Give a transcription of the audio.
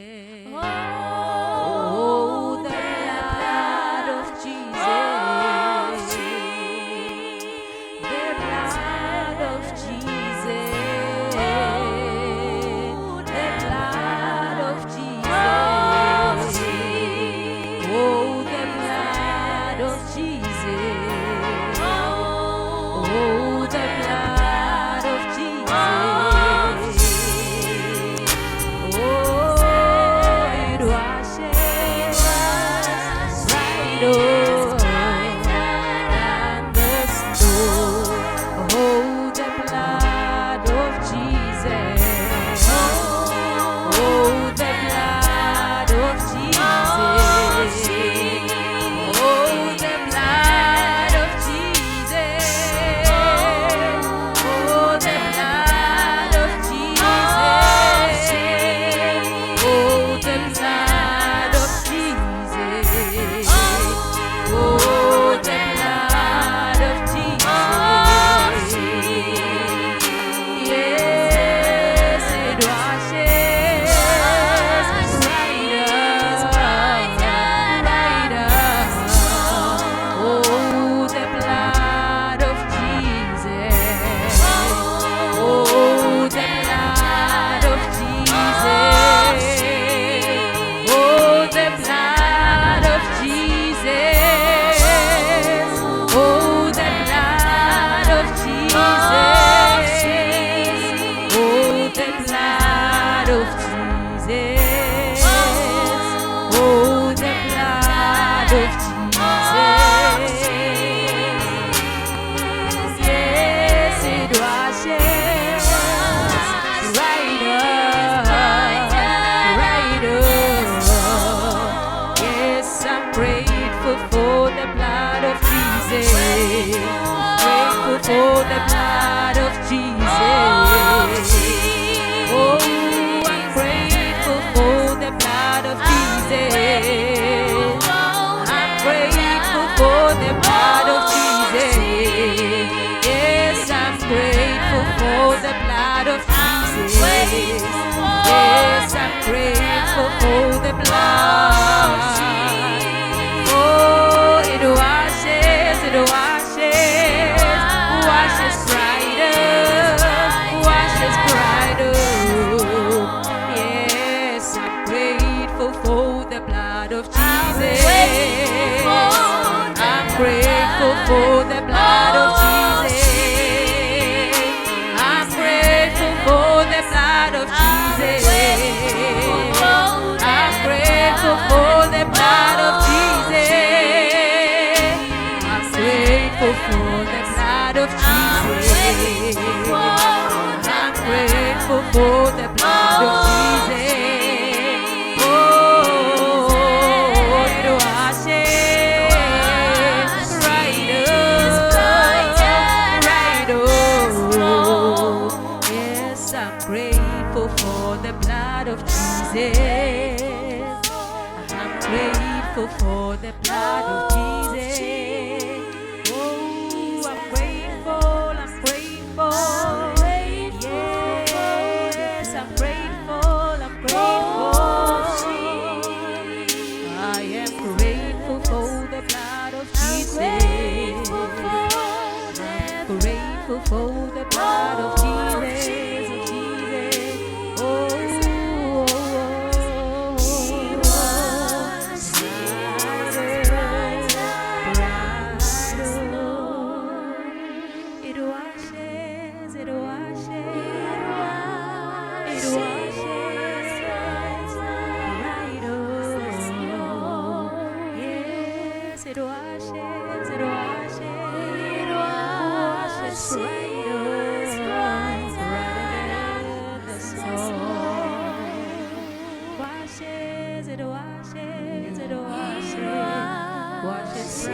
Oh, the blood of Jesus, the blood of Jesus, the blood of Jesus. Oh, the blood of Jesus. Oh, the blood of Jesus. Oh, it washes right on the snow. Oh, the blood of Jesus. Oh, the blood of Jesus. Oh, the blood of Jesus. Oh, the blood of Jesus. Oh, the blood of Jesus. Oh, the blood of Jesus. Yes, it washes right up. Oh, the blood of Jesus. Oh, the blood of Jesus. Oh, the blood of Jesus. Oh, the blood of Jesus. Oh, the blood of Jesus. Oh, the blood of Jesus. Yes, it washes right up. Yes, I'm grateful for the blood of Jesus. Grateful for the blood of Jesus. Oh, I'm grateful for the blood of Jesus. I'm grateful for the blood of Jesus. Yes, I'm grateful for the blood of Jesus. Yes, I'm grateful for the blood. Oh, it washes brighter. Yes, I'm grateful for the blood of Jesus. I'm grateful for the blood of Jesus. I'm grateful for the blood of Jesus. I'm grateful for the blood of Jesus. I'm grateful for the blood of Jesus. I'm grateful for the blood of Jesus. Oh, it washes right up. Yes, I'm grateful for the blood of Jesus. I'm grateful for the blood of Jesus. Oh, I'm grateful. Yes, I'm grateful. I am grateful for the blood of Jesus. I'm grateful for the blood of Jesus. Washes